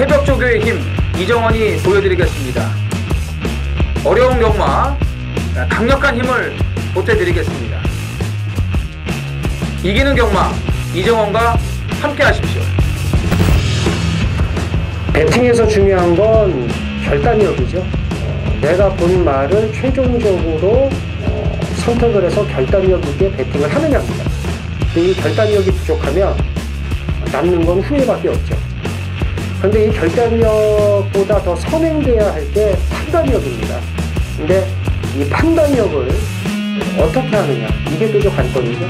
새벽 조교의 힘 이정원이 보여드리겠습니다. 어려운 경마 강력한 힘을 보태드리겠습니다. 이기는 경마 이정원과 함께 하십시오. 배팅에서 중요한 건 결단력이죠. 내가 본 말을 최종적으로 선택을 해서 결단력 있게 배팅을 하느냐입니다. 이 결단력이 부족하면 남는 건 후회밖에 없죠. 그런데 이 결단력보다 더 선행돼야 할 게 판단력입니다. 근데 이 판단력을 어떻게 하느냐, 이게 또 관건이죠.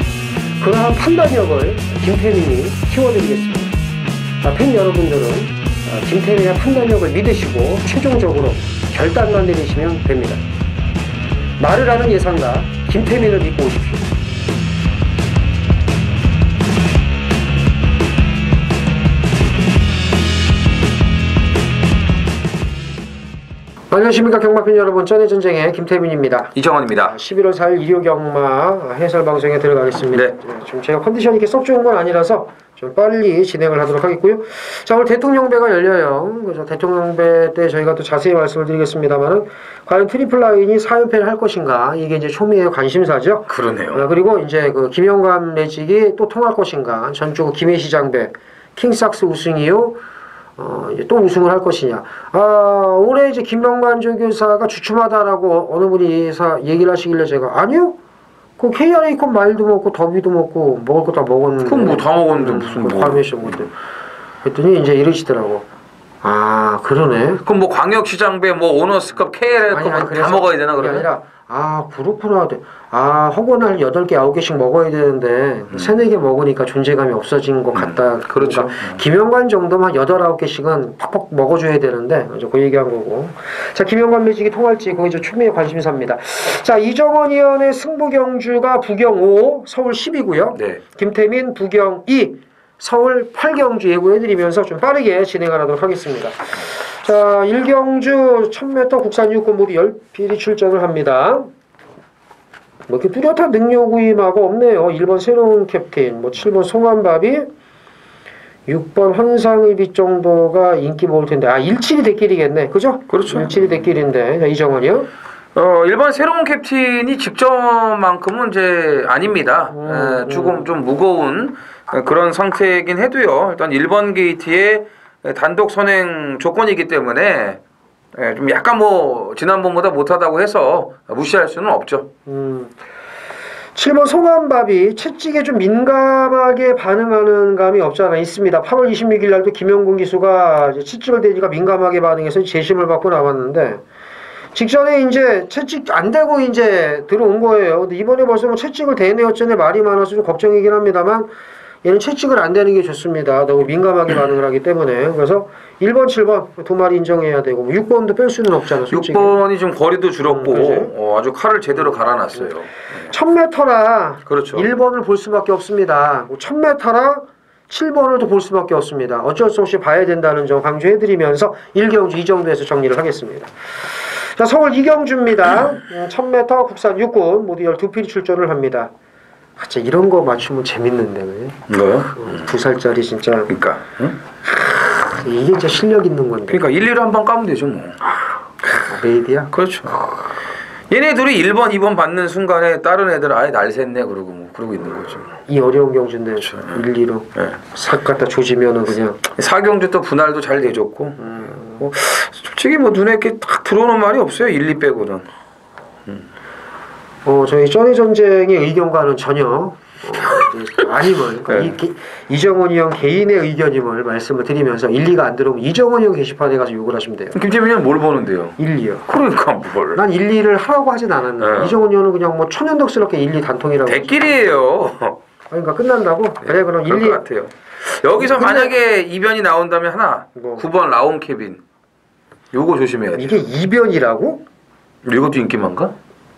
그러한 판단력을 김태민이 키워드리겠습니다. 팬 여러분들은 김태민의 판단력을 믿으시고 최종적으로 결단만 내리시면 됩니다. 말을 하는 예상가 김태민을 믿고 오십시오. 안녕하십니까 경마팬 여러분, 쩐의전쟁의 김태민입니다. 이정원입니다. 11월 4일 일요 경마 해설 방송에 들어가겠습니다. 네. 좀 제가 컨디션이 이렇게 썩 좋은 건 아니라서 좀 빨리 진행을 하도록 하겠고요. 자, 오늘 대통령배가 열려요. 그래서 대통령배 때 저희가 또 자세히 말씀을 드리겠습니다만은 과연 트리플 라인이 4연패를 할 것인가, 이게 이제 초미의 관심사죠. 그러네요. 그리고 이제 그 김영감 매직이 또 통할 것인가, 전주 김해시장배 킹삭스 우승 이후 이제 또 우승을 할 것이냐. 올해 이제 김명관 조교사가 주춤하다라고 어느 분이 얘기를 하시길래 제가 아니요, 그 KRA컵 마일도 먹고 더비도 먹고 먹을 거 다 먹었는데. 그럼 뭐 다 먹었는데 무슨 뭐. 파메이션 건데. 그랬더니 이제 이러시더라고. 그러네. 그럼 뭐 광역시장배 뭐 오너스컵 KL컵 다 먹어야 되나 그러면? 아니라 그렇구나. 허구는 한 8개, 9개씩 먹어야 되는데 3, 4개 먹으니까 존재감이 없어진 것 같다. 그렇죠. 그러니까 김영관 정도만 8, 9개씩은 팍팍 먹어줘야 되는데 이제 그 얘기한 거고. 자, 김영관 매직이 통할지 그거 이제 초미의 관심사입니다. 자, 이정원 의원의 승부 경주가 부경 5, 서울 10이고요. 네. 김태민 부경 2, 서울 8경주 예고해드리면서 좀 빠르게 진행을 하도록 하겠습니다. 자, 1경주 1000m 국산 유권 모두 10필이 출전을 합니다. 뭐 이렇게 뚜렷한 능력의마가 없네요. 1번 새로운 캡틴, 7번 송환밥이, 6번 환상의빛 정도가 인기 먹을 텐데, 17이 대길이겠네. 그죠? 그렇죠. 17이 대길인데, 이정원이요? 1번 새로운 캡틴이 직전만큼은 이제 아닙니다. 조금 좀 무거운 그런 상태이긴 해도요. 일단 1번 게이트의 단독 선행 조건이기 때문에 좀 약간 뭐 지난번보다 못하다고 해서 무시할 수는 없죠. 7번 송환밥이 채찍에 좀 민감하게 반응하는 감이 없지 않아 있습니다. 8월 26일 날도 김영gun 기수가 채찍을 대니까 민감하게 반응해서 재심을 받고 나왔는데, 직전에 이제 채찍 안 대고 이제 들어온 거예요. 근데 이번에 벌써 뭐 채찍을 대네 어쩌네 말이 많아서 좀 걱정이긴 합니다만, 얘는 채찍을 안 대는 게 좋습니다. 너무 민감하게 반응을 하기 때문에. 그래서 1번, 7번 두 마리 인정해야 되고, 6번도 뺄 수는 없잖아, 솔직히. 6번이 좀 거리도 줄었고 아주 칼을 제대로 갈아놨어요. 1000m라 그렇죠. 1번을 볼 수밖에 없습니다. 1000m라 7번을 또 볼 수밖에 없습니다. 어쩔 수 없이 봐야 된다는 점 강조해드리면서 1경주 이 정도에서 정리를 하겠습니다. 자, 서울 2경주입니다. 1000m 국산 육군 모두 12필이 출전을 합니다. 진짜 이런 거 맞추면 재밌는데 왜? 뭐요? 2살짜리 진짜. 그러니까. 응? 이게 진짜 실력 있는 건데. 그러니까 1, 2를 한번 까면 되죠 뭐. 메이드야? 그렇죠. 얘네 둘이 1번, 2번 받는 순간에 다른 애들 아예 날 샜네 그러고 있는 거죠. 이 어려운 경주인데 그렇죠. 1, 2로 삭 갖다 조지면은 그냥. 4경주 또 분할도 잘 돼줬고 솔직히 뭐 눈에 이렇게 딱 들어오는 말이 없어요. 1, 2 빼고는. 저희 쩐의전쟁의 의견과는 전혀 아님을, 그러니까 이정원이 형 개인의 의견임을 말씀을 드리면서 1, 2가 안 들어오면 이정원이 형 게시판에 가서 욕을 하시면 돼요. 김태민이 형 뭘 보는데요? 1, 2요. 그러니까 뭘. 난 1, 2를 하라고 하진 않았는데 이정원이 형은 그냥 뭐 천연덕스럽게 1, 2 단통이라고. 대길이에요. 그러니까 끝난다고? 그래, 그럼 1, 2. 것 같아요. 여기서 만약에 이변이 나온다면 하나, 9번 라온 케빈. 요거 조심해야 돼. 이게 이변이라고? 이것도 인기만가?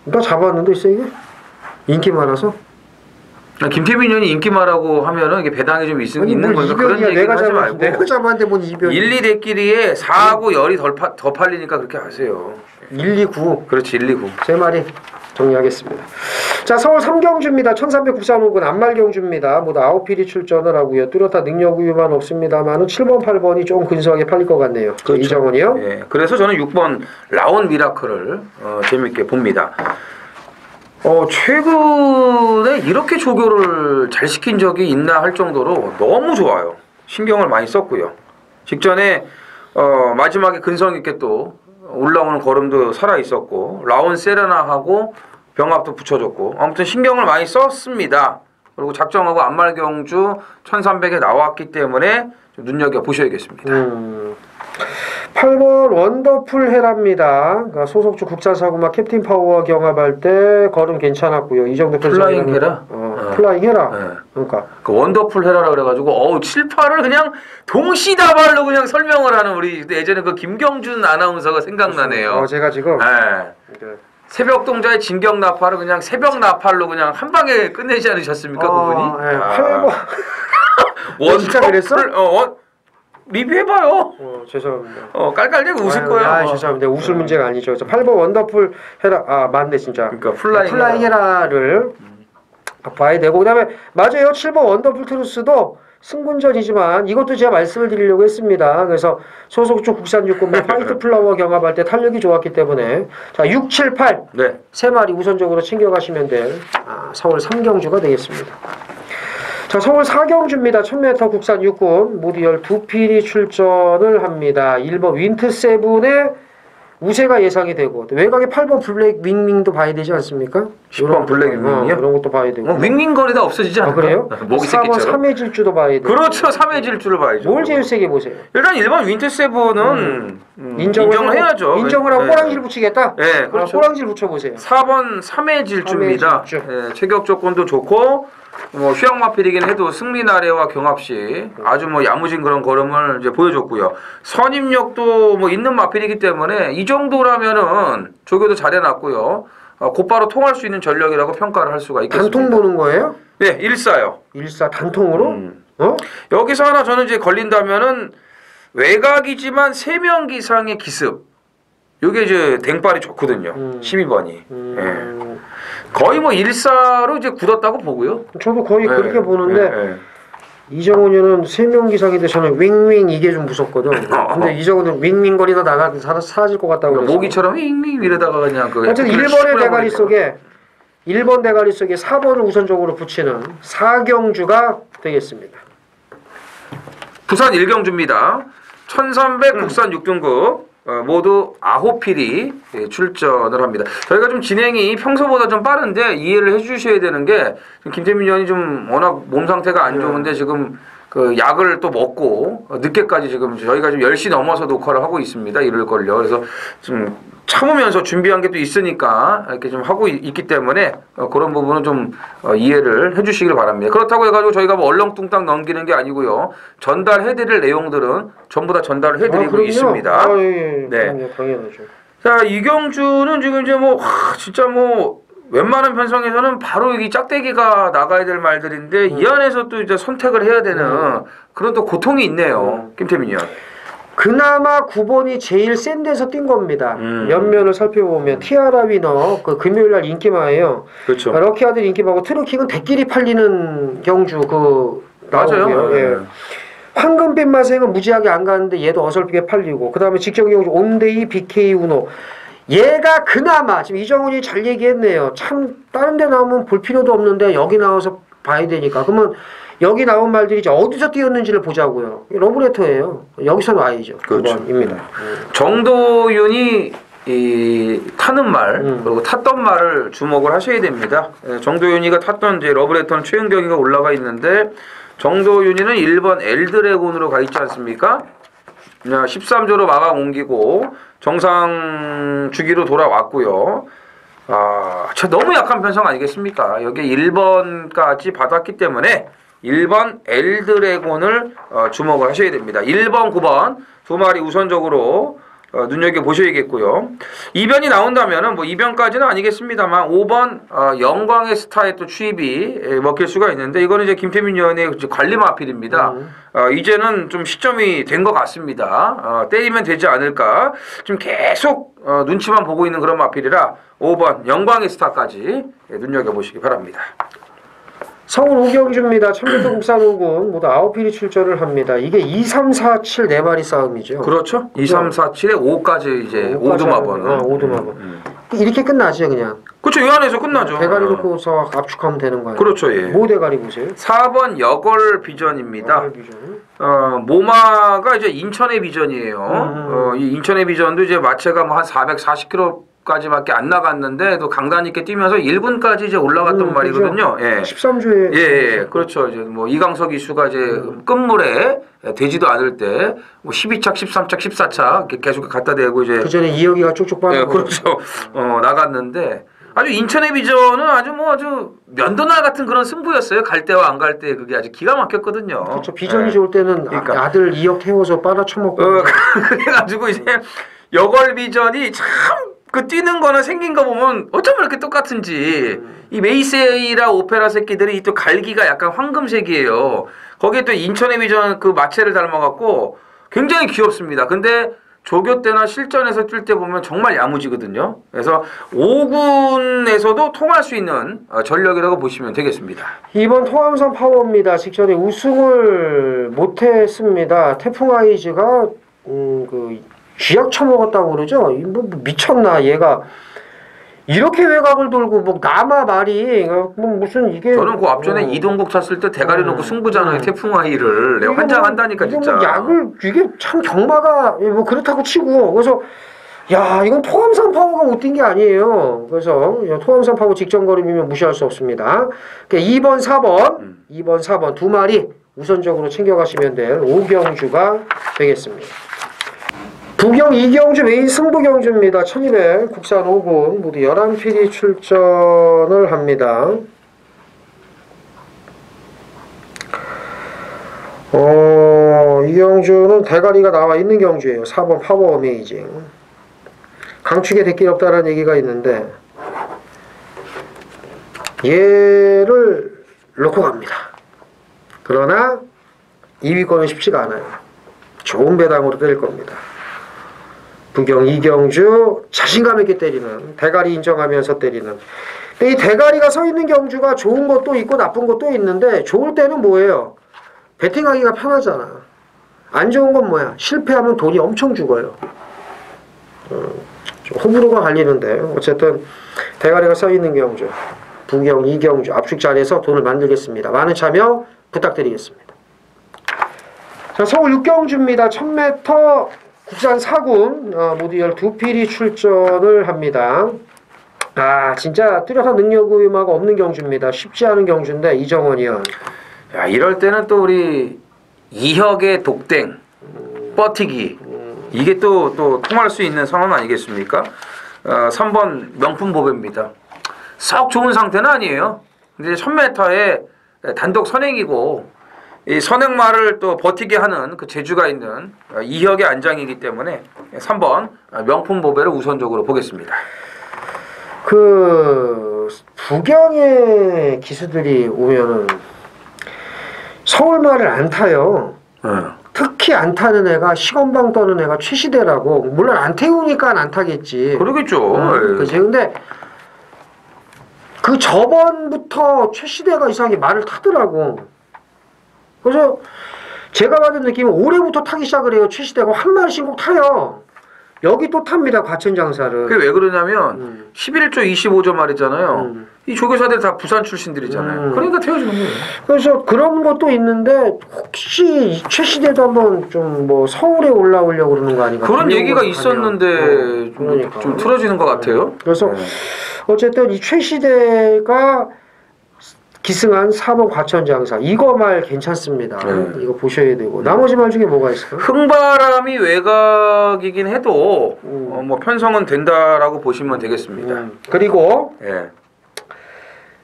나 잡았는데 있어 이게? 인기 많아서? 김태민 형이 인기마라고 하면은 이게 배당이 좀 있는 거니까 그런 얘기 하지 말고. 내가 잡았는데 뭔 이변이? 1, 2 대끼리에 4하고 열이 더 팔리니까 그렇게 하세요. 1, 2, 9. 그렇지, 1, 2, 9. 세 마리. 정리하겠습니다. 자, 서울 3경주입니다. 1300 국산호군 안말경주입니다. 모두 9필이 출전을 하고요. 뚜렷한 능력 우위만 없습니다만은 7번, 8번이 좀 근소하게 팔릴 것 같네요. 그렇죠. 이정원이요. 예, 그래서 저는 6번 라온 미라클을 재밌게 봅니다. 최근에 이렇게 조교를 잘 시킨 적이 있나 할 정도로 너무 좋아요. 신경을 많이 썼고요. 직전에 마지막에 근성 있게 또 올라오는 걸음도 살아 있었고 라온 세레나하고 병합도 붙여줬고 아무튼 신경을 많이 썼습니다. 그리고 작정하고 안말경주 1300에 나왔기 때문에 좀 눈여겨보셔야겠습니다. 8번 원더풀 헤라입니다. 그러니까 소속주 국산사고마 캡틴 파워와 경합할 때 걸음 괜찮았고요. 이 정도 플라잉 헤라? 플라잉 헤라. 네. 그러니까 그 원더풀 헤라라 그래가지고 7, 8을 그냥 동시다발로 그냥 설명을 하는 우리 예전에 그 김경준 아나운서가 생각나네요. 제가 지금 네. 새벽 동자의 진격 나팔을 그냥 새벽 나팔로 그냥 한 방에 끝내지 않으셨습니까 그분이? 네. 8번 진짜 그랬어? 리뷰해봐요. 죄송합니다. 깔깔대고 웃을 거예요. 죄송합니다. 웃을 문제가 아니죠. 그래서 8번 원더풀 헤라 맞네 진짜. 그러니까 플라잉 헤라를 봐야 되고 그다음에 맞아요. 7번 원더풀 트루스도 승군전이지만 이것도 제가 말씀을 드리려고 했습니다. 그래서 소속주 국산 육군과 화이트 플라워 경합할 때 탄력이 좋았기 때문에 자 6, 7, 8 네. 세 마리 우선적으로 챙겨가시면 될 서울 3경주가 되겠습니다. 자, 서울 4경주입니다. 1000m 국산 육군 모두 12필이 출전을 합니다. 1번 윈트세븐의 우세가 예상이 되고 외곽에 8번 블랙 윙윙도 봐야 되지 않습니까? 10번 블랙 윙윙이요? 이런 것도 봐야 되고 윙윙거리다 없어지지 않을까? 그래요? 목이 새끼처럼 4번 3회 질주도 봐야 되고 그렇죠. 3회 질주를 봐야죠. 뭘 제일 세게 보세요? 일단 1번 윈트세븐은 인정을 해야죠. 인정을 하고 꼬랑지를 붙이겠다? 네, 그렇죠. 꼬랑지를 붙여보세요. 4번 3회 질주입니다. 3회 질주. 네, 체격 조건도 좋고 휴양마필이긴 해도 승리 나래와 경합시 아주 야무진 그런 걸음을 이제 보여줬고요. 선임력도 있는 마필이기 때문에 이 정도라면은 조교도 잘해놨고요. 곧바로 통할 수 있는 전력이라고 평가를 할 수가 있겠습니다. 단통 보는 거예요? 네, 1사요. 1사 단통으로? 여기서 하나 저는 이제 걸린다면은 외곽이지만 3명 기상의 기습. 요게 이제 댕발이 좋거든요. 12번이. 예. 거의 1사로 이제 굳었다고 보고요. 저도 거의 그렇게 보는데 이정훈이는 3명 기상인데 저는 윙윙 이게 좀 무섭거든. 근데 이정훈은 윙윙거리다 나가 사라질 것 같다고 그래서. 모기처럼 윙윙 이러다가 그냥 어쨌든 1번의 대가리 속에 1번 대가리 속에 4번을 우선적으로 붙이는 4경주가 되겠습니다. 부산 1경주입니다. 1300 국산 6등급 모두 9필이 출전을 합니다. 저희가 좀 진행이 평소보다 좀 빠른데 이해를 해주셔야 되는 게 김태민 의원이 좀 워낙 몸 상태가 안 좋은데 지금 그 약을 또 먹고 늦게까지 지금 저희가 지금 10시 넘어서 녹화를 하고 있습니다. 이럴 걸요. 그래서 좀 참으면서 준비한 게 또 있으니까 이렇게 좀 하고 있기 때문에 그런 부분은 좀 이해를 해주시길 바랍니다. 그렇다고 해가지고 저희가 얼렁뚱땅 넘기는 게 아니고요. 전달해드릴 내용들은 전부 다 전달을 해드리고 있습니다. 예. 네. 당연하죠. 자, 이경주는 지금 이제 진짜 웬만한 편성에서는 바로 여기 짝대기가 나가야 될 말들인데 이 안에서 또 이제 선택을 해야 되는 그런 또 고통이 있네요. 김태민 의원. 그나마 9번이 제일 센 데서 뛴 겁니다. 면면을 살펴보면 티아라 위너 그 금요일날 인기마예요. 그렇죠. 럭키아들 인기마고 트루킹은 대끼리 팔리는 경주 맞아요. 나오고요. 예. 황금빛 마생은 무지하게 안 가는데 얘도 어설프게 팔리고 그 다음에 직전 경주 온데이 BK 우노 얘가 그나마 지금 이정훈이 잘 얘기했네요. 참 다른 데 나오면 볼 필요도 없는데 여기 나와서 봐야 되니까 그러면 여기 나온 말들이 이제 어디서 뛰었는지를 보자고요. 러브레터예요. 여기서 나와야죠. 그렇죠. 9번입니다. 정도윤이 타는 말 그리고 탔던 말을 주목을 하셔야 됩니다. 정도윤이가 탔던 이제 러브레터는 최은경이가 올라가 있는데 정도윤이는 1번 엘드래곤으로 가 있지 않습니까? 13조로 마감 옮기고 정상 주기로 돌아왔고요. 너무 약한 편성 아니겠습니까? 여기에 1번까지 받았기 때문에 1번 엘드래곤을 주목을 하셔야 됩니다. 1번, 9번 두 마리 우선적으로 눈여겨보셔야겠고요. 이변이 나온다면은 뭐 이변까지는 아니겠습니다만 5번 영광의 스타에 또 추입이 먹힐 수가 있는데 이거는 이제 김태민 의원의 관리 마필입니다. 이제는 좀 시점이 된 것 같습니다. 때리면 되지 않을까. 좀 계속 눈치만 보고 있는 그런 마필이라 5번 영광의 스타까지 눈여겨보시기 바랍니다. 서울 오경주입니다. 천주도 국산 5군 모두 9필이 출전을 합니다. 이게 2, 3, 4, 7 4마리 싸움이죠. 그렇죠. 2, 3, 4, 7에 5까지 이제 5두마번. 5두마번. 이렇게 끝나죠, 그냥. 그렇죠. 이 안에서 끝나죠. 대가리 놓고서 압축하면 되는 거예요. 그렇죠. 예. 뭐 대가리 보세요? 4번 여걸 비전입니다. 여걸 비전. 모마가 이제 인천의 비전이에요. 이 인천의 비전도 이제 마체가 뭐 한 440km까지밖에 안 나갔는데 또 강단 있게 뛰면서 1분까지 이제 올라갔던 말이거든요. 그렇죠. 예. 13주에 예, 그렇죠. 이제 뭐 이강석 이수가 이제 끝물에 되지도 않을 때 뭐 12착, 13착, 14착 이렇게 계속 갖다 대고 이제 그 전에 이혁이가 쭉쭉 빠져. 예, 그렇죠. 나갔는데 아주 인천의 비전은 아주 면도날 같은 그런 승부였어요. 갈 때와 안 갈 때 그게 아주 기가 막혔거든요. 그렇죠. 비전이 예. 좋을 때는 그러니까. 아들 이혁 태워서 빨아쳐먹고. 그래가지고 이제 여걸 비전이 참 그 뛰는 거는 생긴 거 보면 어쩜 이렇게 똑같은지 이 메이세이라 오페라 새끼들이 또 갈기가 약간 황금색이에요. 거기에 또 인천의 비전 그 마체를 닮아갖고 굉장히 귀엽습니다. 근데 조교 때나 실전에서 뛸 때 보면 정말 야무지거든요. 그래서 5군에서도 통할 수 있는 전력이라고 보시면 되겠습니다. 이번 통암산 파워입니다. 직전에 우승을 못했습니다. 태풍 아이즈가 그 쥐약 처먹었다고 그러죠. 뭐 미쳤나 얘가. 이렇게 외곽을 돌고 뭐 남아 말이 뭐 무슨 이게 저는 그 앞전에 이동국 탔을 때 대가리 놓고 승부잖아요. 태풍 아이를 내가 환장한다니까 진짜. 뭐 약을 이게 참 경마가 뭐 그렇다고 치고 그래서 야 이건 토암산 파워가 못 뛴 게 아니에요. 그래서 토암산 파워 직전거림이면 무시할 수 없습니다. 그러니까 2번 4번 두 마리 우선적으로 챙겨가시면 될 오경주가 되겠습니다. 부경 이경주 메인 승부경주입니다. 1200 국산 5군 모두 11필이 출전을 합니다. 이경주는 대가리가 나와 있는 경주예요. 4번 파워 어메이징. 강축에 대길 없다라는 얘기가 있는데 얘를 놓고 갑니다. 그러나 2위권은 쉽지가 않아요. 좋은 배당으로 때릴 겁니다. 부경 이경주 자신감 있게 때리는 대가리 인정하면서 때리는. 근데 이 대가리가 서 있는 경주가 좋은 것도 있고 나쁜 것도 있는데 좋을 때는 뭐예요? 배팅하기가 편하잖아. 안 좋은 건 뭐야? 실패하면 돈이 엄청 죽어요. 좀 호불호가 갈리는데 어쨌든 대가리가 서 있는 경주 부경 이경주 압축 잘해서 돈을 만들겠습니다. 많은 참여 부탁드리겠습니다. 자, 서울 육경주입니다. 1000m 국산 4군 모두 12필이 출전을 합니다. 진짜 뚜렷한 능력 의무가 없는 경주입니다. 쉽지 않은 경주인데 이정원 의원. 야, 이럴 때는 또 우리 이혁의 독댕 버티기 이게 또 통할 수 있는 선언 아니겠습니까? 3번 명품 보배입니다. 썩 좋은 상태는 아니에요. 근데 1000m에 단독 선행이고 이 선행마를 또 버티게 하는 그 재주가 있는 이혁의 안장이기 때문에 3번 명품 보배를 우선적으로 보겠습니다. 그 부경의 기수들이 오면은 서울말을 안 타요. 특히 안 타는 애가 시건방 떠는 애가 최시대라고. 물론 안 태우니까 안 타겠지. 그러겠죠. 그치. 근데 그 저번부터 최시대가 이상하게 말을 타더라고. 그래서 제가 받은 느낌은 올해부터 타기 시작을 해요. 최시대가 한 마리씩 꼭 타요. 여기 또 탑니다. 과천장사를. 그게 왜 그러냐면 11조 25조 말이잖아요. 이 조교사들 다 부산 출신들이잖아요. 그러니까 태워주는 거예요. 그래서 그런 것도 있는데 혹시 최시대도 한번 좀 뭐 서울에 올라오려고 그러는 거 아닌가? 그런 얘기가 있었는데 그러니까. 좀 틀어지는 것 같아요. 그래서 어쨌든 이 최시대가 기승한 4번 과천장사 이거 말 괜찮습니다. 이거 보셔야 되고 나머지 말 중에 뭐가 있을까요? 흥바람이 외곽이긴 해도 뭐 편성은 된다라고 보시면 되겠습니다. 그리고 예.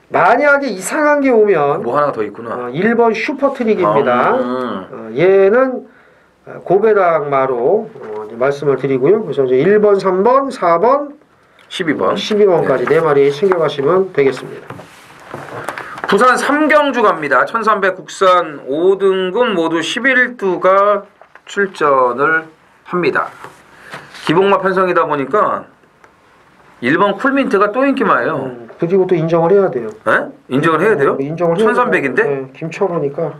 만약에 이상한 게 오면 뭐 하나 더 있구나. 1번 슈퍼트릭입니다. 얘는 고배당마로 이제 말씀을 드리고요. 그래서 이제 1번, 3번, 4번, 12번. 12번까지 네 마리 챙겨가시면 되겠습니다. 부산 3경주 갑니다. 1300 국산 5등급 모두 11두가 출전을 합니다. 기복마 편성이다 보니까 1번 쿨민트가 또 인기마예요. 그리고 또 인정을 해야 돼요. 에? 인정을 해야 돼요? 인정을 해야 1300인데? 네, 김철호니까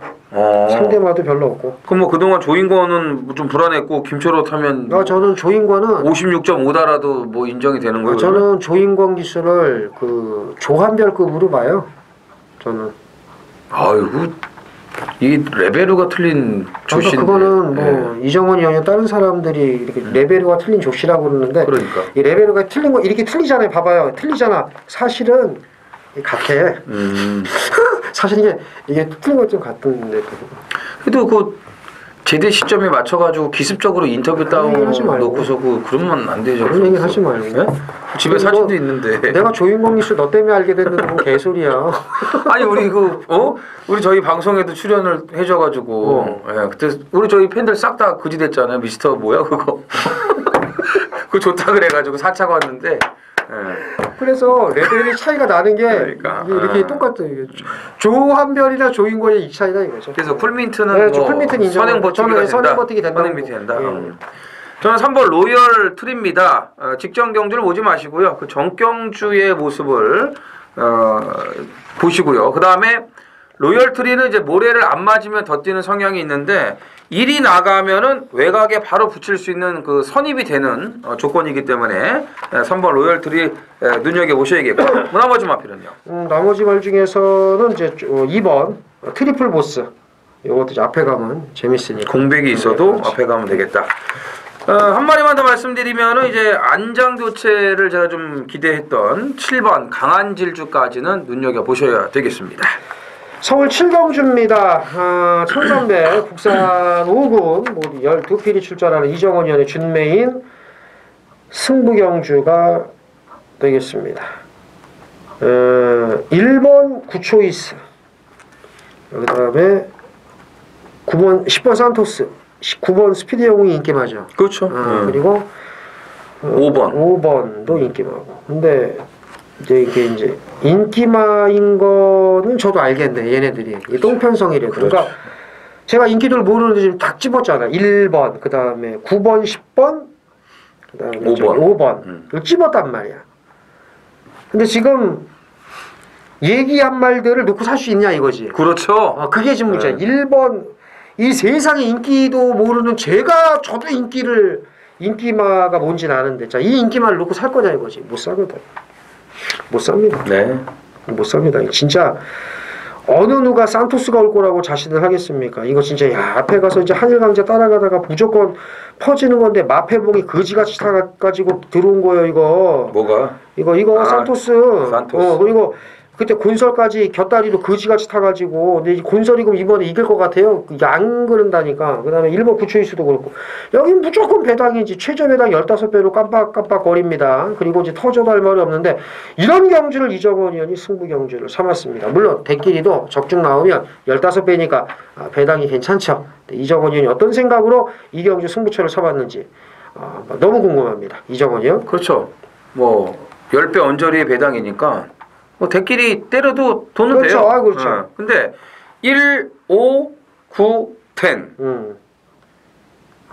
상대마도 별로 없고. 그럼 뭐 그동안 조인권은 좀 불안했고 김철호 타면 저는 조인권은 56.5달아도 뭐 인정이 되는 거예요? 저는 조인권 기수를 그 조한별급으로 봐요. 저는. 아이고 이 레베ル가 틀린 조씨인데. 그거는 뭐 이정원이 아니라 다른 사람들이 이렇게 레베ル가 틀린 조씨라고 그러는데 그러니까 이 레베ル가 틀린 거 이렇게 틀리잖아요. 봐봐요. 틀리잖아. 사실은 같아. 사실 이게 틀린 것 좀 같은데. 그래도 그 제대 시점에 맞춰가지고 기습적으로 인터뷰 따오 놓고서 그러면 안 되죠. 그런 얘기 하지 말고. 네? 집에 사진도 있는데. 내가 조인권 기수 너 때문에 알게 됐는데 뭔 개소리야. 아니 우리 우리 저희 방송에도 출연을 해줘가지고 그때 우리 저희 팬들 싹 다 그지 됐잖아요. 미스터 뭐야 그거. 그거 좋다 그래가지고 4차가 왔는데. 그래서 레벨이 차이가 나는 게 그러니까. 이렇게 똑같아요. 조한별이나 조인권의 이 차이다 이거죠. 그래서 쿨민트는 쿨민트는 인정. 선행버티기가 된다. 선행버티기 된다. 선행버티기 된다. 저는 3번 로열 트리입니다. 직전 경주를 보지 마시고요. 그 정경주의 모습을 보시고요. 그 다음에 로열 트리는 이제 모래를 안 맞으면 더 뛰는 성향이 있는데 일이 나가면은 외곽에 바로 붙일 수 있는 그 선입이 되는 조건이기 때문에 3번 로열 트리 눈여겨 보셔야겠고 나머지 마필은요. 나머지 말 중에서는 이제 2번 트리플 보스. 이것도 이제 앞에 가면 재밌으니까. 공백이 있어도 앞에 가면 되겠다. 한 마리만 더 말씀드리면은 이제 안장 교체를 제가 좀 기대했던 7번 강한 질주까지는 눈여겨 보셔야 되겠습니다. 서울 7경주입니다. 1300 국산 5군 모두 12필이 출전하는 이정원 위원의 준메인 승부경주가 되겠습니다. 1번 구초이스, 그 다음에 9번 10번 산토스, 9번 스피드 영웅이 인기마죠. 그렇죠. 그리고 5번도 인기마고. 근데 이제 인기마인 거는 저도 알겠네. 얘네들이 똥편성이래요. 그렇죠. 그러니까 제가 인기도를 모르는데 지금 딱 집었잖아. 1번, 그 다음에 9번, 10번, 그 다음에 5번. 이거 집었단 말이야. 근데 지금 얘기한 말들을 놓고 살 수 있냐 이거지. 그렇죠. 그게 지금 문제야. 1번 이 세상에 인기도 모르는 저도 인기마가 뭔지는 아는데 자, 이 인기마를 놓고 살 거냐 이거지. 못 사거든. 못 삽니다. 네. 못 삽니다. 진짜 어느 누가 산토스가 올 거라고 자신을 하겠습니까? 이거 진짜 앞에 가서 이제 한일강제 따라가다가 무조건 퍼지는 건데 마패봉이 거지같이 타가지고 들어온 거예요. 이거 뭐가? 이거 산토스. 그리고 그때 곤설까지 곁다리도 거지같이 타가지고 근데 곤설이 그럼 이번에 이길 것 같아요. 이게 안 그런다니까. 그 다음에 1번 구초이스도 그렇고 여긴 무조건 배당이지. 최저 배당 15배로 깜빡깜빡 거립니다. 그리고 이제 터져도 할 말이 없는데 이런 경주를 이정원 의원이 승부 경주를 삼았습니다. 물론 대끼리도 적중 나오면 15배니까 배당이 괜찮죠. 이정원 의원이 어떤 생각으로 이 경주 승부처를 삼았는지 너무 궁금합니다. 이정원 의원. 그렇죠. 뭐 10배 언저리의 배당이니까 뭐 대끼리 때려도 돈은 그렇죠. 돼요. 그렇죠. 근데 1, 5, 9, 10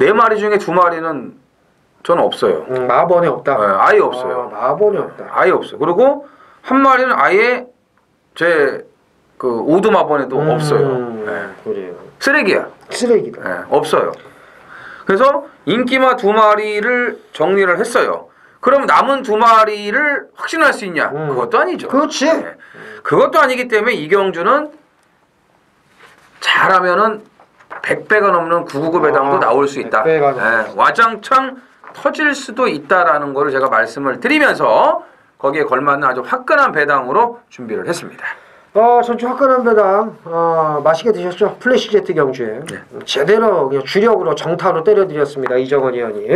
네 마리 중에 2마리는 저는 없어요. 마번에 없다. 아예 없어요. 마번에 없다. 아예 없어요. 그리고 한 마리는 아예 제 그 오드 마번에도 없어요. 그래요. 쓰레기야. 쓰레기다. 없어요. 그래서 인기마 2마리를 정리를 했어요. 그럼 남은 2마리를 확신할 수 있냐? 그것도 아니죠. 그렇지. 그것도 아니기 때문에 이 경주는 잘하면은 100배가 넘는 999 배당도 나올 수 있다. 와장창 터질 수도 있다라는 거를 제가 말씀을 드리면서 거기에 걸맞는 아주 화끈한 배당으로 준비를 했습니다. 전주 화끈한 배당 맛있게 드셨죠? 플래시 제트 경주에 제대로 그냥 주력으로 정타로 때려드렸습니다. 이정원 의원이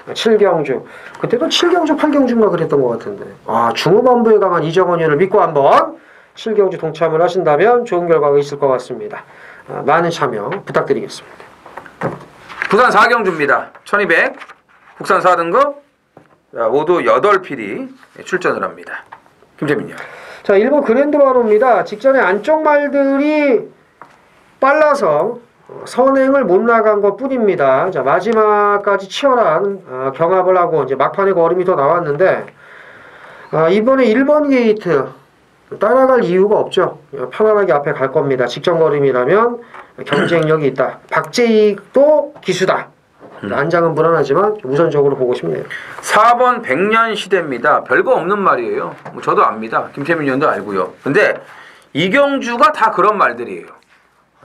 7경주 그때도 7경주 8경주인가 그랬던 것 같은데 중후반부에 강한 이정원 의원을 믿고 한번 7경주 동참을 하신다면 좋은 결과가 있을 것 같습니다. 많은 참여 부탁드리겠습니다. 부산 4경주입니다. 1200 국산 4등급 모두 8필이 출전을 합니다. 김재민요. 자, 일본 그랜드 바로입니다. 직전에 안쪽 말들이 빨라서 선행을 못 나간 것 뿐입니다. 자, 마지막까지 치열한 경합을 하고 이제 막판에 걸음이 더 나왔는데 이번에 1번 게이트 따라갈 이유가 없죠. 편안하게 앞에 갈 겁니다. 직전 걸음이라면 경쟁력이 있다. 박재익도 기수다. 안장은 불안하지만 우선적으로 보고 싶네요. 4번 백년 시대입니다. 별거 없는 말이에요. 뭐 저도 압니다. 김태민 의원도 알고요. 근데 이경주가 다 그런 말들이에요.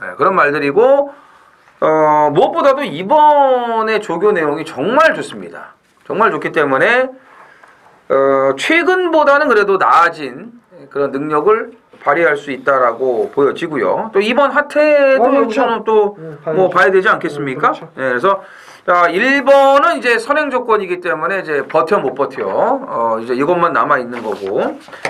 네, 그런 말들이고 무엇보다도 이번의 조교 내용이 정말 좋습니다. 정말 좋기 때문에 최근보다는 그래도 나아진 그런 능력을 발휘할 수 있다라고 보여지고요. 또 이번 하태도 그렇죠. 여기서는 또 뭐 봐야 되지 않겠습니까? 그렇죠. 네, 그래서 자, 1번은 이제 선행 조건이기 때문에 이제 버텨 못 버텨 이제 이것만 남아 있는 거고.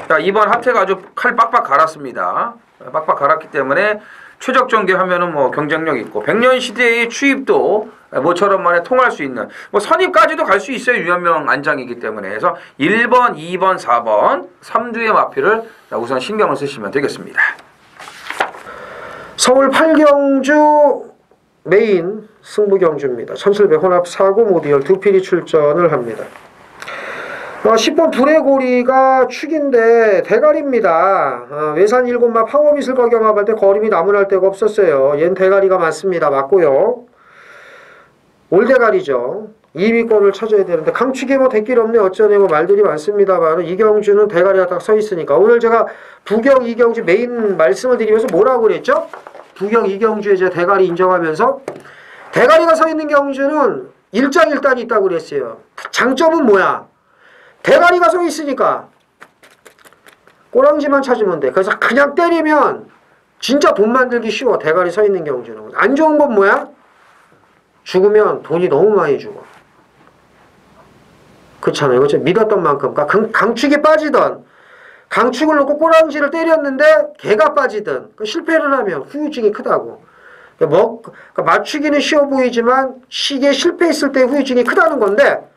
자, 2번 하태가 아주 칼 빡빡 갈았습니다. 빡빡 갈았기 때문에 최적 전개하면은 뭐 경쟁력 있고 백년 시대의 추입도 모처럼 만에 통할 수 있는 뭐 선입까지도 갈 수 있어요. 유현명 안장이기 때문에. 그래서 1번, 2번, 4번 3주의 마피를 우선 신경을 쓰시면 되겠습니다. 서울 8경주 메인 승부 경주입니다. 1700 혼합 4구 모디얼 두 필이 출전을 합니다. 10번 불의고리가 축인데 대가리입니다. 외산 7마 파워미슬과 경합할 때 거림이 나무랄 데가 없었어요. 얜 대가리가 많습니다. 맞고요. 올대가리죠. 2위권을 찾아야 되는데 강축에 뭐 대길 없네 어쩌네 뭐 말들이 많습니다만 이경주는 대가리가 딱 서 있으니까 오늘 제가 부경 이경주 메인 말씀을 드리면서 뭐라고 그랬죠? 부경 이경주에 제가 대가리 인정하면서 대가리가 서 있는 경주는 일장일단이 있다고 그랬어요. 장점은 뭐야? 대가리가 서 있으니까 꼬랑지만 찾으면 돼. 그래서 그냥 때리면 진짜 돈 만들기 쉬워. 대가리 서 있는 경주는. 안 좋은 건 뭐야? 죽으면 돈이 너무 많이 죽어. 그렇잖아요. 그렇죠? 믿었던 만큼. 그러니까 강축에 빠지던 강축을 놓고 꼬랑지를 때렸는데 개가 빠지든 그러니까 실패를 하면 후유증이 크다고. 그러니까 맞추기는 쉬워 보이지만 시기에 실패했을 때 후유증이 크다는 건데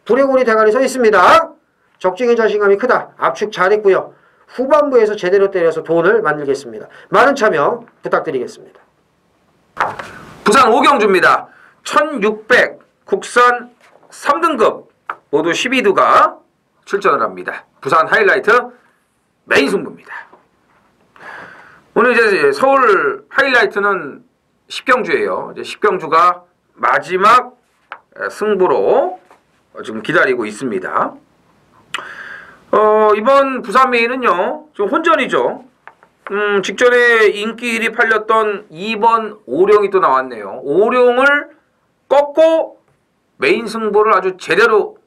불의고리 대가리 서 있습니다. 적중의 자신감이 크다. 압축 잘했고요. 후반부에서 제대로 때려서 돈을 만들겠습니다. 많은 참여 부탁드리겠습니다. 부산 5경주입니다. 1600 국산 3등급 모두 12두가 출전을 합니다. 부산 하이라이트 메인 승부입니다. 오늘 이제 서울 하이라이트는 10경주예요. 이제 10경주가 마지막 승부로 지금 기다리고 있습니다. 이번 부산 메인은요, 좀 혼전이죠. 직전에 인기 1위 팔렸던 2번 오룡이 또 나왔네요. 오룡을 꺾고 메인 승부를 아주 제대로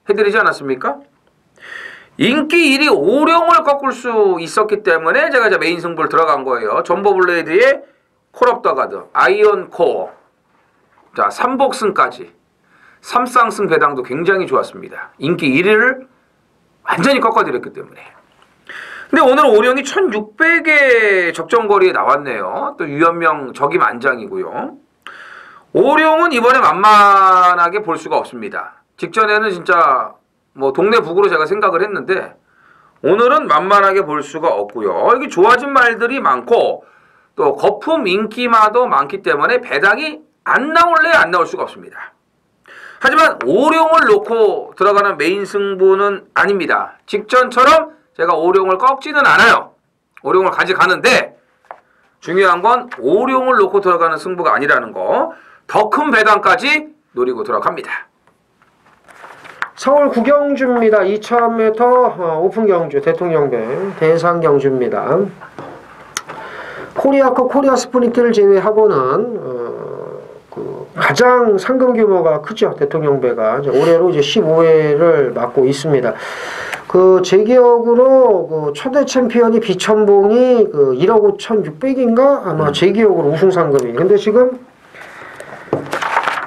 해드리지 않았습니까? 인기 1위 오룡을 꺾을 수 있었기 때문에 제가 이제 메인 승부를 들어간 거예요. 전보블레이드의 콜업 더 가드, 아이언 코어, 자 3복승까지 3쌍승 배당도 굉장히 좋았습니다. 인기 1위를 완전히 꺾어드렸기 때문에. 근데 오늘 오룡이 1600의 적정거리에 나왔네요. 또 유현명 적임 안장이고요. 오룡은 이번에 만만하게 볼 수가 없습니다. 직전에는 진짜 뭐 동네 북으로 제가 생각을 했는데 오늘은 만만하게 볼 수가 없고요. 여기 좋아진 말들이 많고 또 거품 인기마도 많기 때문에 배당이 안 나올래 안 나올 수가 없습니다. 하지만 오룡을 놓고 들어가는 메인 승부는 아닙니다. 직전처럼 제가 오룡을 꺾지는 않아요. 오룡을 가져가는데 중요한 건 오룡을 놓고 들어가는 승부가 아니라는 거. 더 큰 배당까지 노리고 들어갑니다. 서울 구경주입니다. 2000m 오픈 경주 대통령배 대상 경주입니다. 코리아컵 코리아 스프린트를 제외하고는 가장 상금 규모가 크죠. 대통령배가 올해로 이제 15회를 맡고 있습니다. 제 기억으로 초대 챔피언이 비천봉이 1억 5,600인가 아마 제 기억으로 우승 상금이. 근데 지금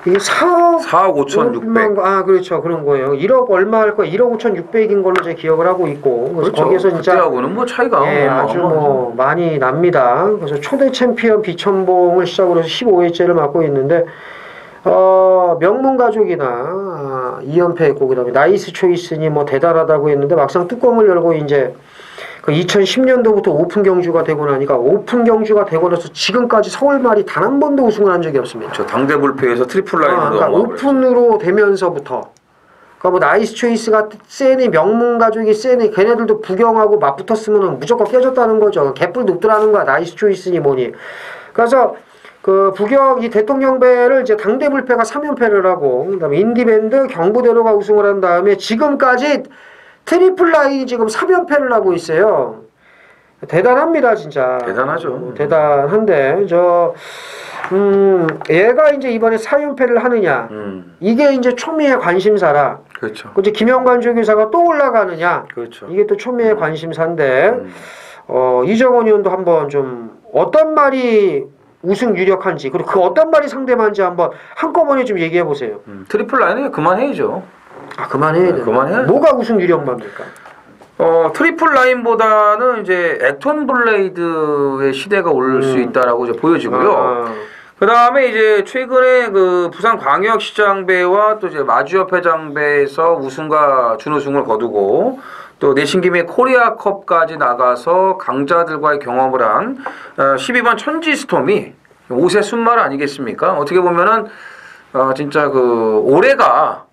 이게 4억 5,600. 아, 그렇죠. 그런 거예요. 1억 얼마 할 거예요. 1억 5,600인 걸로 제 기억을 하고 있고. 그래서 그렇죠. 거기에서 진짜 그때하고는 뭐 차이가 아주 뭐 많이 납니다. 그래서 초대 챔피언 비천봉을 시작으로 해서 15회째를 맡고 있는데 명문가족이나 2연패 했고 그다음에 나이스 초이스니 뭐 대단하다고 했는데 막상 뚜껑을 열고 이제 그 2010년도부터 오픈 경주가 되고 나니까 오픈 경주가 되고 나서 지금까지 서울말이 단 한 번도 우승을 한 적이 없습니다. 저 당대불패에서 트리플 라인으로 그러니까 오픈으로 되면서부터 그러니까 뭐 나이스 초이스가 세니 명문가족이 세니 걔네들도 부경하고 맞붙었으면 무조건 깨졌다는 거죠. 개뿔 눕더라는 거야. 나이스 초이스니 뭐니. 그래서 그 부경 이 대통령배를 이제 당대불패가 3연패를 하고 그다음에 인디밴드 경부대로가 우승을 한 다음에 지금까지 트리플 라인이 지금 3연패를 하고 있어요. 대단합니다, 진짜. 대단하죠. 대단한데 얘가 이제 이번에 4연패를 하느냐. 이게 이제 초미의 관심사라. 그렇죠. 이제 김영관 조교사가 또 올라가느냐. 그렇죠. 이게 또 초미의 관심사인데 이정원 의원도 한번 좀 어떤 말이 우승 유력한지 그리고 그 어떤 말이 상대만지 한번 한꺼번에 좀 얘기해 보세요. 트리플 라인은 그만해야죠. 아 그만해야 돼. 그만해야 뭐가 우승 유력만입니까? 트리플 라인보다는 이제 액톤 블레이드의 시대가 올 수 있다라고 이제 보여지고요. 그 다음에 이제 최근에 그 부산 광역시장배와 또 이제 마주협회장배에서 우승과 준우승을 거두고 또 내신김에 코리아컵까지 나가서 강자들과의 경험을 한 12번 천지스톰이 5세 순말 아니겠습니까? 어떻게 보면은 진짜 그 올해가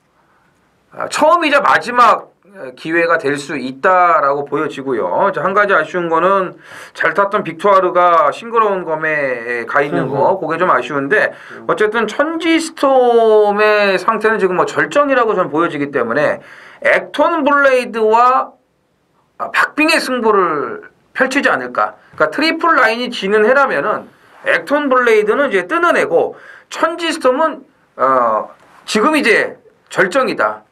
처음이자 마지막 기회가 될 수 있다라고 보여지고요. 한 가지 아쉬운 거는 잘 탔던 빅투아르가 싱그러운 검에 가 있는 거, 그게 좀 아쉬운데 어쨌든 천지스톰의 상태는 지금 뭐 절정이라고 저는 보여지기 때문에 액톤 블레이드와 박빙의 승부를 펼치지 않을까. 그러니까 트리플 라인이 지는 해라면은 액톤 블레이드는 이제 뜨는 애고 천지스톰은 지금 이제 절정이다.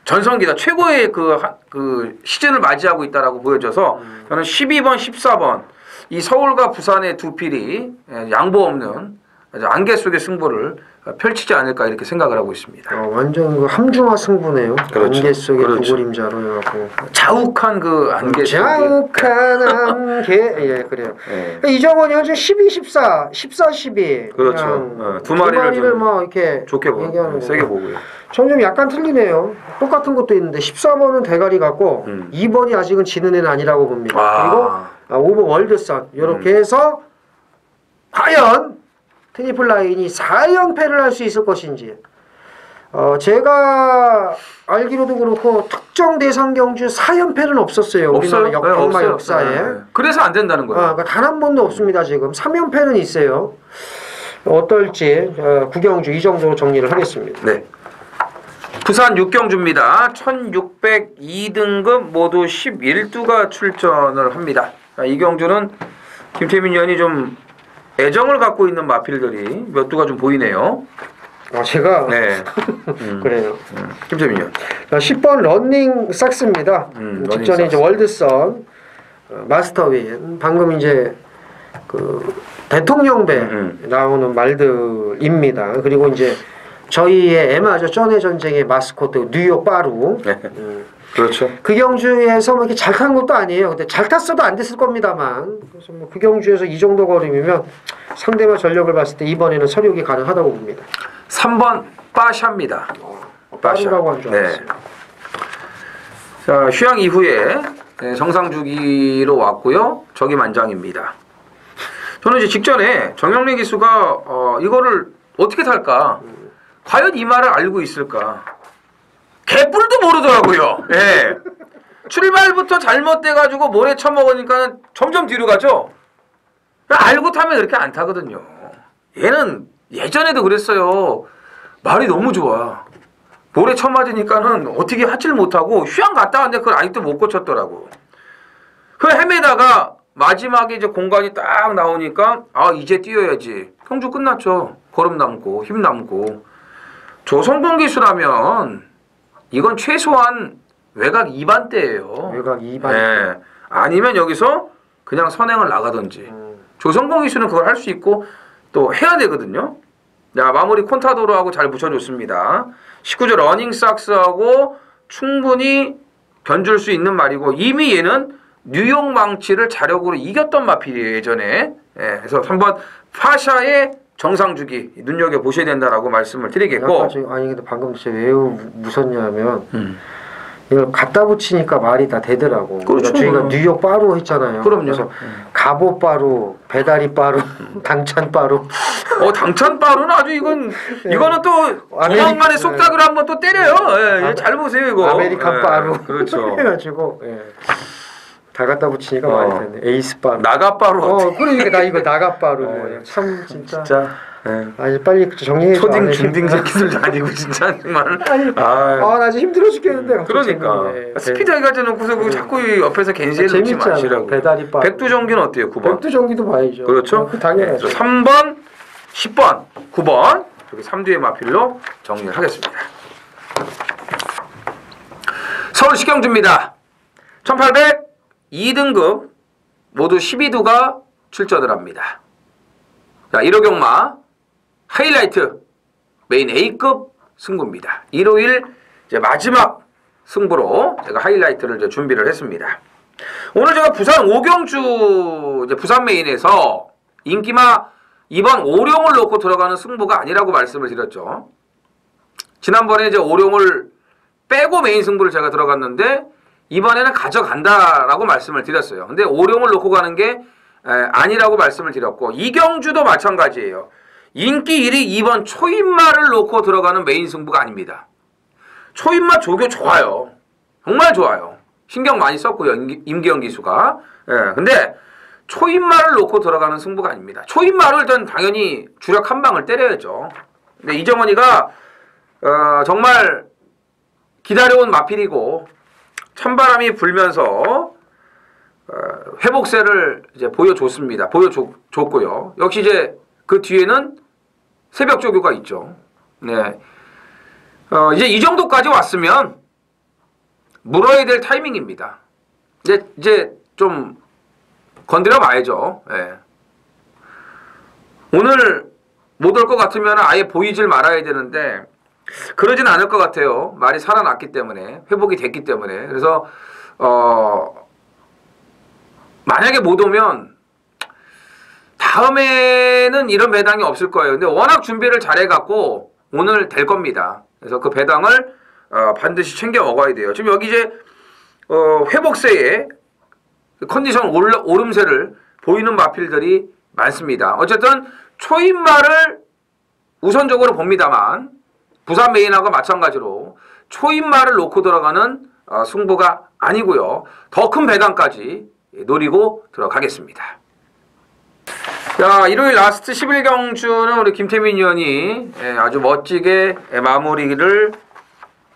전성기다. 최고의 그 시즌을 맞이하고 있다라고 보여져서 저는 12번, 14번 이 서울과 부산의 두 필이 양보 없는 안개 속의 승부를 펼치지 않을까 이렇게 생각을 하고 있습니다. 완전 그 함중화 승부네요. 그렇죠. 안개 속의 그렇죠. 두 그림자로 해갖고 자욱한 그 안개 속에 자욱한 안개 예 그래요. 네. 이정원이 현재 12, 14, 14, 12 그렇죠. 두 마리를 뭐 이렇게 좋게 얘기하는 세게 거. 보고요. 점점 약간 틀리네요. 똑같은 것도 있는데 14번은 대가리 같고 2번이 아직은 지는 애는 아니라고 봅니다. 그리고 오버 월드선 이렇게 해서 과연 트리플 라인이 4연패를 할 수 있을 것인지 제가 알기로도 그렇고 특정 대상 경주 4연패는 없었어요. 우리나라 경마 역사에. 그래서 안 된다는 거예요. 그러니까 단 한 번도 없습니다. 지금 3연패는 있어요. 어떨지 구경주 이 정도로 정리를 하겠습니다. 네. 부산 6경주입니다. 1602등급 모두 11두가 출전을 합니다. 이 경주는 김태민 의원이 좀 애정을 갖고 있는 마필들이 몇 두가 좀 보이네요. 제가 네. 그래요. 김태민 의원. 10번 런닝 삭스입니다. 직전에 이제 월드선 마스터윈 방금 이제 그 대통령배 나오는 말들입니다. 그리고 이제 저희의 에마저 쩐의 전쟁의 마스코트 뉴욕 빠루. 그렇죠. 그 경주에서 뭐 이렇게 잘 탄 것도 아니에요. 근데 잘 탔어도 안 됐을 겁니다만. 그래서 뭐 그 경주에서 이 정도 걸음이면 상대방 전력을 봤을 때 이번에는 서력이 가능하다고 봅니다. 3번 빠샤입니다. 빠샤라고 한 줄 알았어요. 네. 자, 휴양 이후에 정상 주기로 왔고요. 적이 만장입니다. 저는 이제 직전에 정영래 기수가 이거를 어떻게 탈까? 과연 이 말을 알고 있을까? 개뿔도 모르더라고요. 예. 출발부터 잘못돼가지고 모래 쳐먹으니까 점점 뒤로 가죠. 알고 타면 그렇게 안 타거든요. 얘는 예전에도 그랬어요. 말이 너무 좋아. 모래 쳐맞으니까는 어떻게 하질 못하고 휴양 갔다 왔는데 그걸 아직도 못 고쳤더라고. 그 헤매다가 마지막에 이제 공간이 딱 나오니까 이제 뛰어야지. 경주 끝났죠. 걸음 남고 힘 남고. 조성공 기수라면 이건 최소한 외곽 2반대예요. 외곽 2반. 네. 아니면 여기서 그냥 선행을 나가든지. 조성공 기수는 그걸 할 수 있고 또 해야 되거든요. 자, 마무리 콘타도로하고 잘 붙여줬습니다. 19조 러닝삭스하고 충분히 견줄 수 있는 말이고 이미 얘는 뉴욕 망치를 자력으로 이겼던 마필이에요. 예전에. 예, 그래서 3번 파샤의 정상주기 눈여겨 보셔야 된다라고 말씀을 드리겠고. 아니 근데 방금 진짜 왜 웃었냐면 이걸 갖다 붙이니까 말이 다 되더라고. 그렇죠. 그러니까 저희가 뉴욕 빠루 했잖아요. 그럼요. 그래서 갑오 빠루, 배다리 빠루, 당찬 빠루. 당찬 빠루는 아주 이거는 또 조만간에 속닥을 한번 또 때려요. 예, 잘 보세요 이거. 아메리칸 빠루. 그렇죠. 해가지고 다 갖다 붙이니까 말이 되네. 에이스 빠루. 나가 빠루. 그러니까 나 이거 나가 빠루. 참 진짜. 아니 빨리 정리해. 초딩 중딩 새끼들도 아니고 진짜 정말. 나 지금 힘들어 죽겠는데. 그러니까 스피드 해가지 놓고서 그 자꾸 옆에서 겐지에 놓지 마시라고. 배다리 빠루. 백두전기는 어때요? 9번. 백두전기도 봐야죠. 그렇죠. 당연하죠. 3번, 10번, 9번 이렇게 3두의 마필로 정리를 하겠습니다. 서울시경주입니다. 1802등급 모두 12두가 출전을 합니다. 자, 1호 경마 하이라이트 메인 A급 승부입니다. 일요일 이제 마지막 승부로 제가 하이라이트를 이제 준비를 했습니다. 오늘 제가 부산 오경주 이제 부산 메인에서 인기마 2번 오룡을 놓고 들어가는 승부가 아니라고 말씀을 드렸죠. 지난번에 이제 오룡을 빼고 메인 승부를 제가 들어갔는데 이번에는 가져간다라고 말씀을 드렸어요. 근데 오룡을 놓고 가는 게 아니라고 말씀을 드렸고 이경주도 마찬가지예요. 인기 1위 2번 초인마를 놓고 들어가는 메인 승부가 아닙니다. 초인마 조교 좋아요. 정말 좋아요. 신경 많이 썼고요. 임기영 기수가. 근데 초인마를 놓고 들어가는 승부가 아닙니다. 초인마를 일단 당연히 주력 한 방을 때려야죠. 근데 이정원이가 정말 기다려온 마필이고 찬바람이 불면서 회복세를 이제 보여줬습니다. 보여줬고요. 역시 이제 그 뒤에는 새벽 조교가 있죠. 네. 이제 이 정도까지 왔으면 물어야 될 타이밍입니다. 이제 좀 건드려 봐야죠. 네. 오늘 못 올 것 같으면 아예 보이질 말아야 되는데 그러진 않을 것 같아요. 말이 살아났기 때문에 회복이 됐기 때문에 그래서 만약에 못 오면 다음에는 이런 배당이 없을 거예요. 근데 워낙 준비를 잘해갖고 오늘 될 겁니다. 그래서 그 배당을 반드시 챙겨 먹어야 돼요. 지금 여기 이제 회복세에 컨디션 오름세를 보이는 마필들이 많습니다. 어쨌든 초인마를 우선적으로 봅니다만 부산 메인하고 마찬가지로 초인마를 놓고 들어가는 승부가 아니고요. 더 큰 배당까지 노리고 들어가겠습니다. 자, 일요일 라스트 11경주는 우리 김태민 의원이 아주 멋지게 마무리를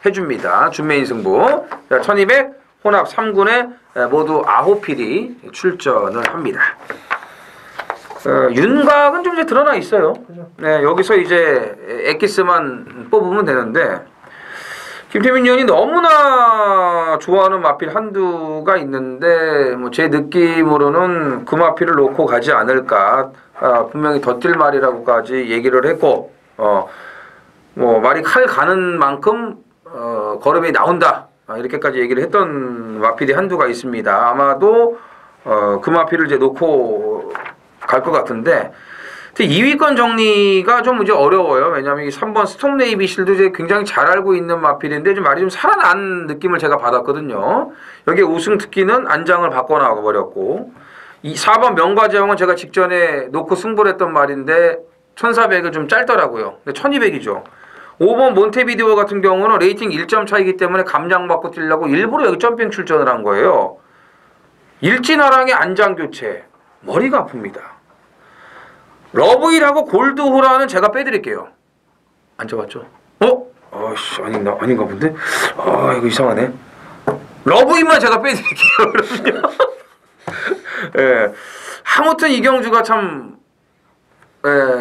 해줍니다. 준메인 승부. 자, 1200 혼합 3군에 모두 9필이 출전을 합니다. 윤곽은 좀 이제 드러나 있어요. 네, 여기서 이제 엑기스만 뽑으면 되는데 김태민 의원이 너무나 좋아하는 마필 한두가 있는데 뭐 제 느낌으로는 그 마필을 놓고 가지 않을까. 분명히 덧뛸 말이라고까지 얘기를 했고 뭐 말이 칼 가는 만큼 걸음이 나온다. 이렇게까지 얘기를 했던 마필이 한두가 있습니다. 아마도 그 마필을 이제 놓고 갈 것 같은데 2위권 정리가 좀 이제 어려워요. 왜냐하면 이 3번 스톰 네이비실도 이제 굉장히 잘 알고 있는 마필인데 좀 말이 좀 살아난 느낌을 제가 받았거든요. 여기에 우승 특기는 안장을 바꿔나가 버렸고 이 4번 명과제왕은 제가 직전에 놓고 승부를 했던 말인데 1400은 좀 짧더라고요. 근데 1200이죠. 5번 몬테비데오 같은 경우는 레이팅 1점 차이기 때문에 감장받고 뛰려고 일부러 여기 점핑 출전을 한 거예요. 일진화랑의 안장 교체. 머리가 아픕니다. 러브힐하고 골드호라는 제가 빼드릴게요. 안 잡았죠? 아씨 아닌가 본데? 이거 이상하네. 러브힐만 제가 빼드릴게요. 그러면요. 예. 아무튼 이경주가 참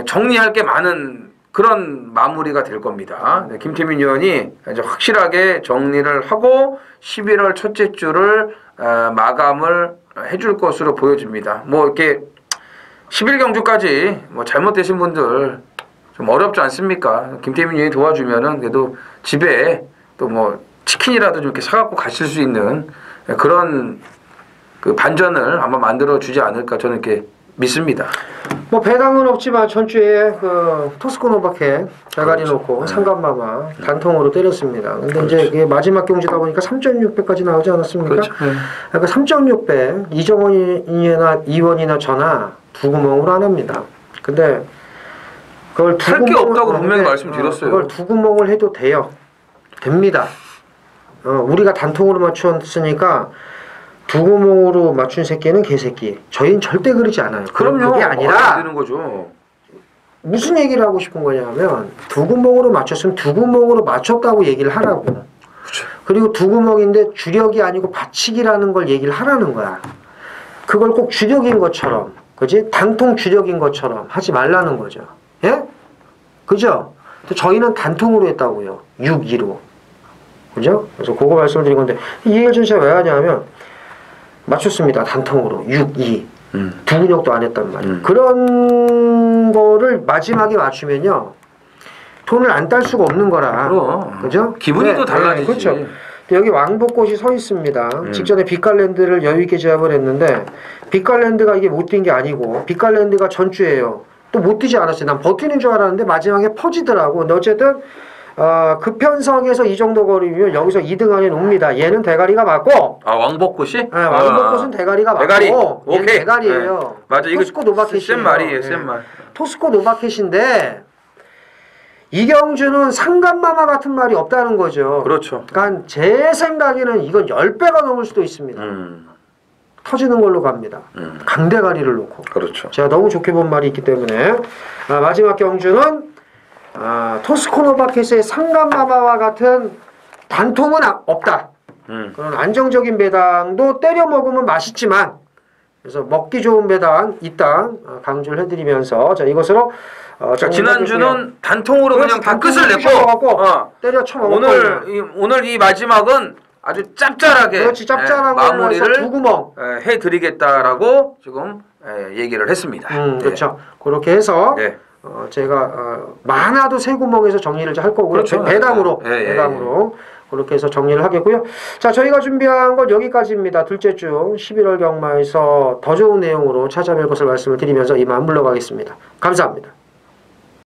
정리할 게 많은 그런 마무리가 될 겁니다. 네, 김태민 의원이 이제 확실하게 정리를 하고 11월 첫째 주를 마감을 해줄 것으로 보여집니다. 뭐 이렇게 11경주까지 뭐 잘못되신 분들 좀 어렵지 않습니까? 김태민 의원이 도와주면은 그래도 집에 또 뭐 치킨이라도 좀 이렇게 사갖고 가실 수 있는 그런 그 반전을 아마 만들어 주지 않을까 저는 이렇게 믿습니다. 뭐 배당은 없지만 전주에 그 토스코 노바켓 대가리 그렇죠. 놓고 상감마마 단통으로 때렸습니다. 근데 이제 이게 마지막 경주다 보니까 3.6배까지 나오지 않았습니까? 그렇죠. 그러니까 3.6배 이정원이나 저나 두 구멍으로 안 합니다. 근데 그걸 두 할 게 구멍을 없다고 분명히 하는데, 말씀드렸어요. 그걸 두 구멍을 해도 돼요. 됩니다. 우리가 단통으로 맞췄으니까 두 구멍으로 맞춘 새끼는 개새끼. 저희는 절대 그러지 않아요. 그럼요. 그게 아니라 되는 거죠. 무슨 얘기를 하고 싶은 거냐면 두 구멍으로 맞췄으면 두 구멍으로 맞췄다고 얘기를 하라고. 그렇죠. 그리고 두 구멍인데 주력이 아니고 받치기라는 걸 얘기를 하라는 거야. 그걸 꼭 주력인 것처럼, 그지? 단통 주력인 것처럼 하지 말라는 거죠. 예? 그죠? 저희는 단통으로 했다고요. 6-2로. 그죠? 그래서 그거 말씀드린 건데 이 얘기를 제가 왜 하냐면 맞췄습니다. 단통으로 6-2. 두 근육도 안 했단 말이에요. 그런 거를 마지막에 맞추면요. 돈을 안 딸 수가 없는 거라. 그럼. 그죠? 기분이 또 달라지지. 그렇죠. 여기 왕복꽃이 서 있습니다. 직전에 빛깔랜드를 여유있게 제압을 했는데 빛깔랜드가 이게 못 뛴 게 아니고 빛깔랜드가 전주예요. 또 못 뛰지 않았어요. 난 버티는 줄 알았는데 마지막에 퍼지더라고. 근데 어쨌든 급편성에서 이 정도 거리면 여기서 2등 안에 놉니다. 얘는 대가리가 맞고 왕복꽃이? 네, 왕복꽃은 대가리가 맞고 대가리. 얘는 오케이. 대가리예요. 네. 맞아. 이거 토스코 노바켓이에요. 센 말이에요. 센 말. 토스코 노바켓인데 이경주는 상감마마 같은 말이 없다는 거죠. 그렇죠. 그러니까 제 생각에는 이건 10배가 넘을 수도 있습니다. 터지는 걸로 갑니다. 강대가리를 놓고. 그렇죠. 제가 너무 좋게 본 말이 있기 때문에 마지막 경주는 토스코 노바켓의 상감마마와 같은 단통은 없다. 그런 안정적인 배당도 때려 먹으면 맛있지만 그래서 먹기 좋은 배당 있다 강조를 해드리면서 자 이것으로 지난주는 단통으로 그냥 다 끝을 냈고 때려 쳐먹고 오늘 이 마지막은 아주 짭짤하게 그렇지 짭짤하게 마무리를 두 구멍 해드리겠다라고 지금 얘기를 했습니다. 그렇죠. 그렇게 해서 네. 제가 많아도 세 구멍에서 정리를 할 거고요. 그렇죠. 배당으로 배당으로 그렇게 해서 정리를 하겠고요. 자, 저희가 준비한 건 여기까지입니다. 둘째 주 11월 경마에서 더 좋은 내용으로 찾아뵐 것을 말씀을 드리면서 이만 물러가겠습니다. 감사합니다.